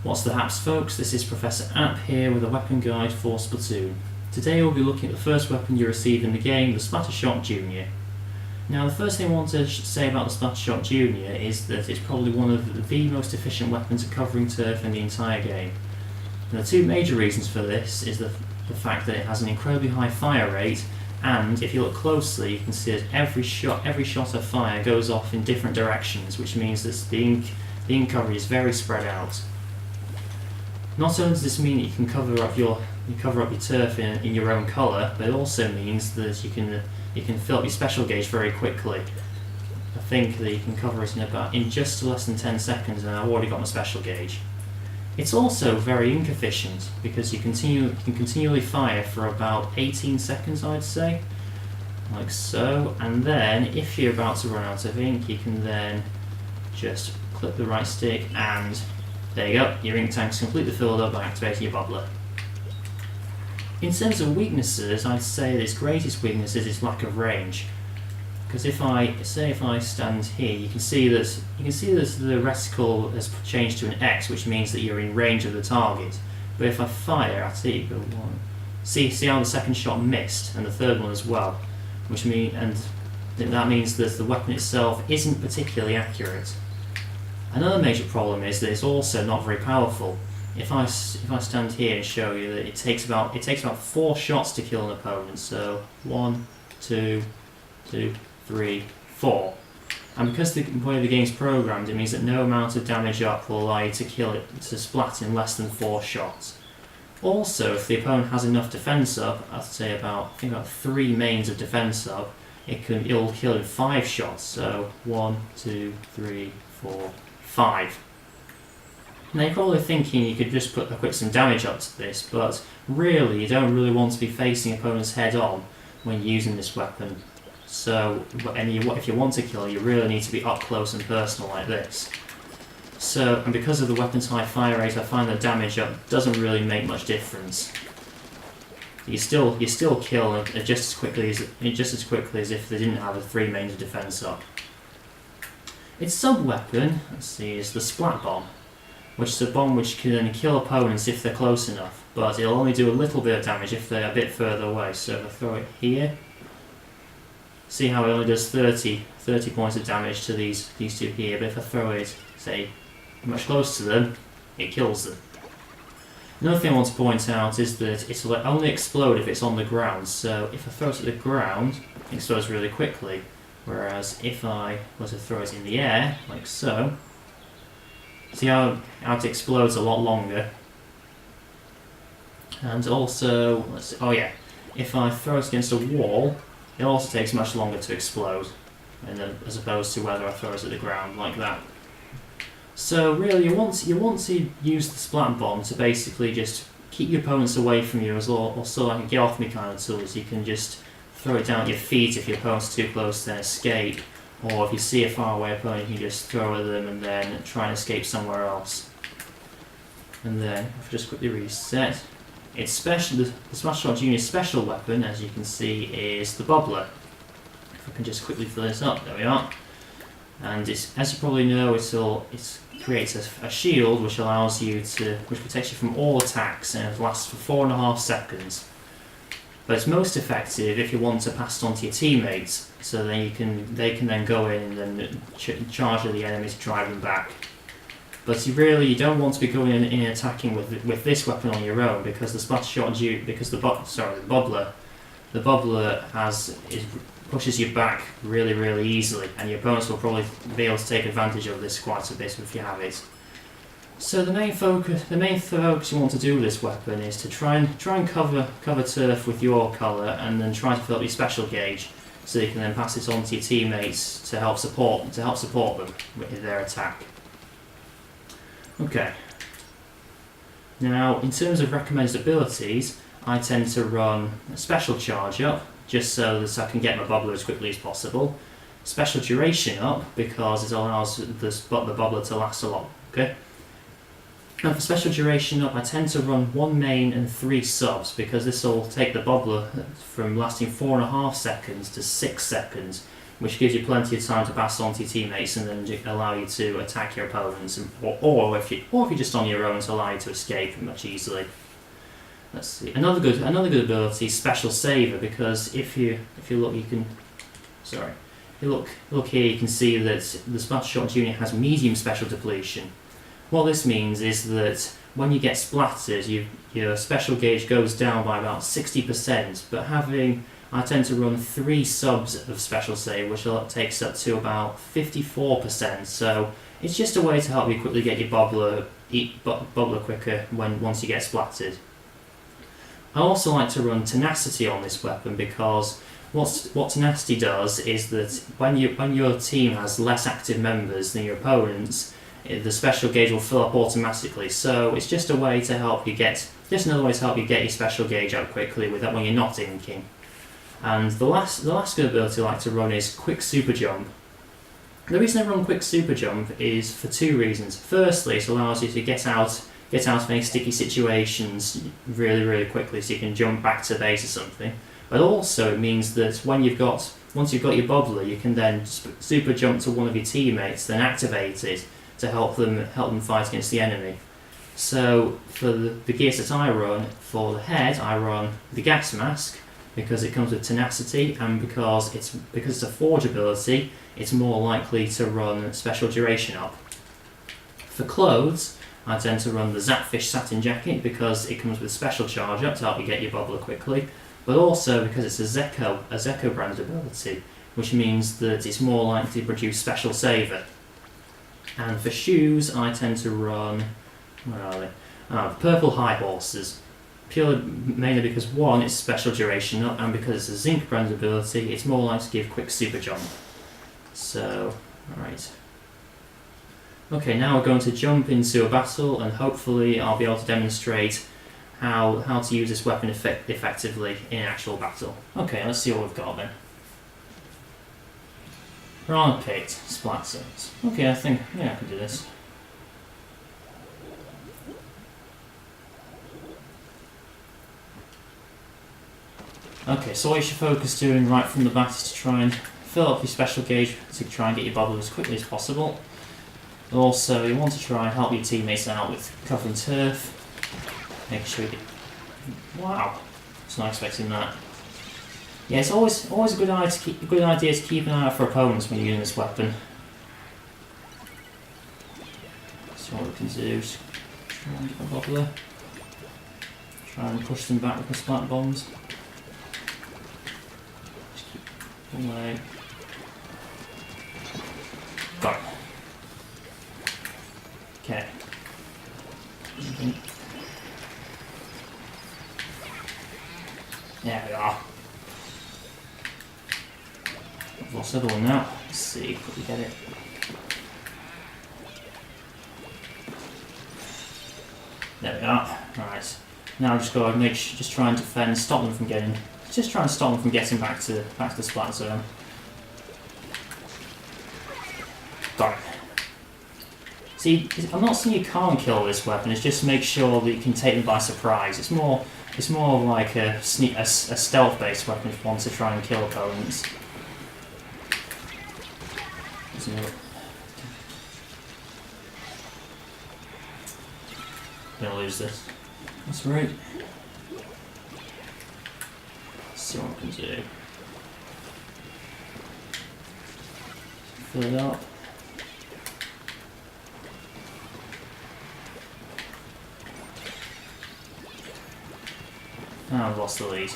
What's the haps, folks? This is Professor App here with a weapon guide for Splatoon. Today we'll be looking at the first weapon you receive in the game, the Splattershot Jr. Now the first thing I want to say about the Splattershot Jr is that it's probably one of the most efficient weapons at covering turf in the entire game. And the two major reasons for this is the fact that it has an incredibly high fire rate, and if you look closely you can see that every shot of fire goes off in different directions, which means that the ink coverage is very spread out. Not only does this mean that you can cover up your turf in your own colour, but it also means that you can fill up your special gauge very quickly. I think that you can cover it in just less than 10 seconds, and I've already got my special gauge. It's also very ink efficient because you can continually fire for about 18 seconds, I'd say, like so. And then, if you're about to run out of ink, you can then just click the right stick and there you go, your ink tank's completely filled up by activating your bubbler. In terms of weaknesses, I'd say that its greatest weakness is its lack of range. Because if I stand here, you can see that the reticle has changed to an X, which means that you're in range of the target. But if I fire at it, go one. See how the second shot missed, and the third one as well, that means that the weapon itself isn't particularly accurate. Another major problem is that it's also not very powerful. If I stand here and show you that it takes about 4 shots to kill an opponent, so 1, 2, 3, 4. And because the way the game's programmed, it means that no amount of damage up will allow you to splat in less than 4 shots. Also, if the opponent has enough defense up, I'd say about 3 mains of defense up, it'll kill in 5 shots. So 1, 2, 3, 4, 5. Now you're probably thinking you could just put some damage up to this, but really you don't really want to be facing opponents head on when using this weapon. So, if you want to kill, you really need to be up close and personal like this. So, and because of the weapon's high fire rate, I find that damage up doesn't really make much difference. You still kill just as quickly as if they didn't have 3 mains of defense up. Its sub-weapon, let's see, is the Splat Bomb, which is a bomb which can kill opponents if they're close enough, but it'll only do a little bit of damage if they're a bit further away. So if I throw it here, see how it only does 30 points of damage to these two here, but if I throw it, say, much closer to them, it kills them. Another thing I want to point out is that it'll only explode if it's on the ground, so if I throw it at the ground, it explodes really quickly. Whereas if I were to throw it in the air, like so, see how it explodes a lot longer. And also, if I throw it against a wall, it also takes much longer to explode, as opposed to whether I throw it at the ground like that. So really, you want to use the Splat Bomb to basically just keep your opponents away from you, or so like a get off me kind of tools. You can just throw it down at your feet if your opponent's too close, then escape. Or if you see a faraway opponent, you can just throw at them and then try and escape somewhere else. And then, if I just quickly reset, the Splattershot Jr.'s special weapon, as you can see, is the bubbler. If I can just quickly fill this up, there we are. And as you probably know, it creates a shield which protects you from all attacks, and it lasts for 4.5 seconds. But it's most effective if you want to pass it on to your teammates, so then they can then go in and then charge at the enemy to drive them back. But you don't want to be going in and attacking with this weapon on your own, because the bubbler pushes you back really, really easily, and your opponents will probably be able to take advantage of this quite a bit if you have it. So the main focus you want to do with this weapon is to try and cover turf with your colour, and then try to fill up your special gauge, so you can then pass it on to your teammates to help support them with their attack. Okay. Now, in terms of recommended abilities, I tend to run a special charge up, just so that I can get my bubbler as quickly as possible. Special duration up, because it allows the bubbler to last a lot longer. And for special duration up, I tend to run 1 main and 3 subs, because this will take the bubbler from lasting 4.5 seconds to 6 seconds, which gives you plenty of time to pass on to your teammates and then allow you to attack your opponents, or if you're just on your own, to allow you to escape much easily. Let's see. Another good ability is Special Saver, because if you look, you can. Sorry. Look here, you can see that the Splattershot Jr has medium special depletion. What this means is that when you get splattered, your special gauge goes down by about 60%, but I tend to run 3 subs of Special Save, which takes up to about 54%, so it's just a way to help you quickly get your bubbler quicker once you get splattered. I also like to run Tenacity on this weapon, because what Tenacity does is that when your team has less active members than your opponents, the special gauge will fill up automatically. So it's just another way to help you get your special gauge out quickly with that when you're not inking. And the last good ability I like to run is Quick Super Jump. The reason I run Quick Super Jump is for 2 reasons. Firstly, it allows you to get out of any sticky situations really, really quickly, so you can jump back to base or something. But also it means that once you've got your bubbler, you can then super jump to one of your teammates, then activate it to help them fight against the enemy. So for the gear set I run, for the head I run the gas mask, because it comes with tenacity, and because it's a forge ability, it's more likely to run special duration up. For clothes, I tend to run the Zapfish satin jacket, because it comes with special charge up to help you get your bubbler quickly, but also because it's a Zeko brand ability, which means that it's more likely to produce special saver. And for shoes, I tend to run, where are they? Purple high horses. Mainly because 1, it's special duration up, and because it's a zinc brand ability, it's more likely to give quick super jump. So, alright. Okay, now we're going to jump into a battle, and hopefully I'll be able to demonstrate how to use this weapon effectively in actual battle. Okay, let's see what we've got then. Round pit, splat zones. Okay, I think, yeah, I can do this. Okay, so what you should focus doing right from the bat is to try and fill up your special gauge to try and get your bubbler as quickly as possible. Also, you want to try and help your teammates out with cover and turf. Make sure you get... Wow, I was not expecting that. Yeah, it's always a good idea to keep an eye out for opponents when you're using this weapon. So what we can do is try and get a bubbler. Try and push them back with the splat bombs. Just keep away. Got it. Okay. There we are. I've lost the other one now. Let's see if we get it. There we are. Right. Now just go and just try and defend, stop them from getting. Just try and stop them from getting back to the splat zone. Got it. See, I'm not saying you can't kill this weapon. It's just make sure that you can take them by surprise. It's more like a stealth-based weapon if you want to try and kill opponents. Gonna lose this. That's right. Let's see what we can do. Fill it up. Oh, I've lost the lead.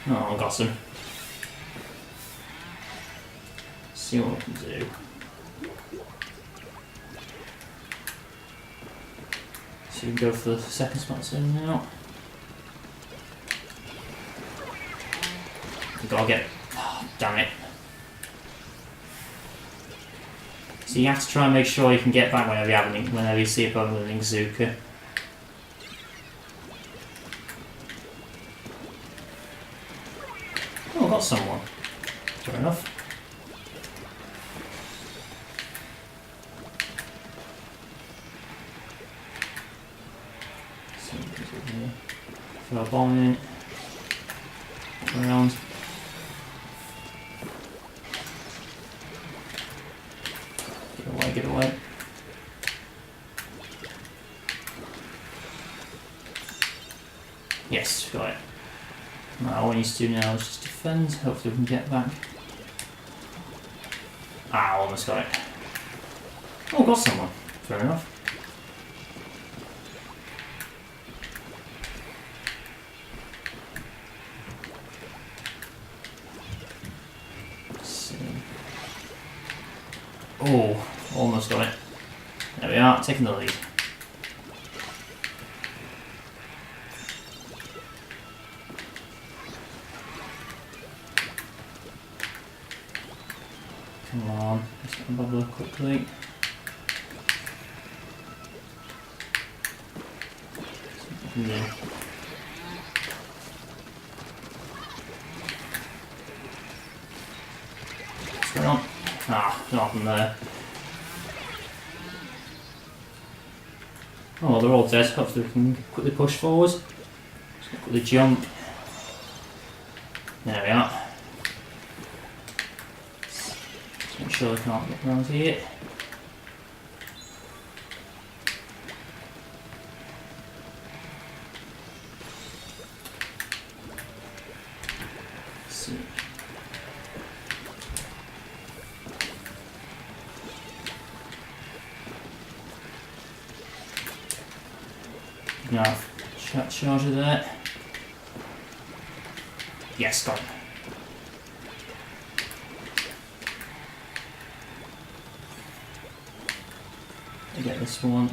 Oh, I got some. See what I can do. So we can go for the second spot zone now. We've got to get it. Oh, damn it. So you have to try and make sure you can get back whenever you see a opponent with an Inkzooka. Oh, I got someone. Fair enough. see what goes over here. Throw a bomb in. Around. Get away, get away. Yes, got it. Right, all we need to do now is just defend. Hopefully we can get back. Ah, almost got it. Oh, got someone. Fair enough. Let's see. Oh, almost got it. There we are, taking the lead. Come on, let's get a bubbler quickly. Yeah. What's going on? Ah, nothing there. Oh, they're all dead. Hopefully we can quickly push forward. Just quickly jump. There we are. Just make sure I can't get around here. Let's see. Now, charger there. Yes, got it. I get this one.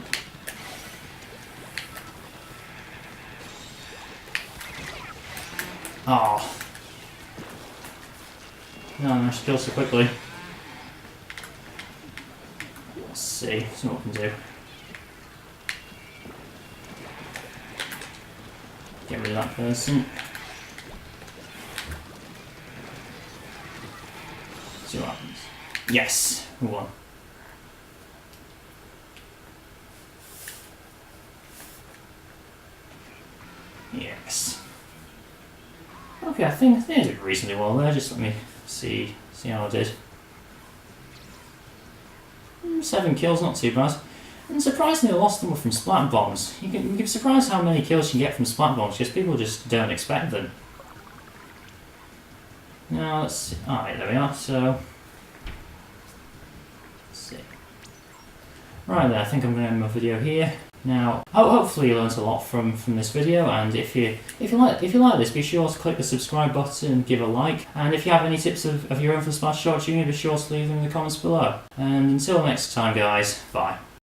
Oh. No, I managed to kill so quickly. Let's see what we can do. Get rid of that person. See what happens. Yes, we won. Yes. Okay, I think I did reasonably well there. Just let me see how I did. 7 kills, not too bad. And surprisingly, a lot of them were from splat bombs. You can be surprised how many kills you can get from splat bombs because people just don't expect them. Now let's see. Alright, there we are. So let's see. Right there, I think I'm going to end my video here. Now, hopefully you learned a lot from this video, and if you like this, be sure to click the subscribe button and give a like. And if you have any tips of your own for Splattershot Jr, be sure to leave them in the comments below. And until next time, guys, bye.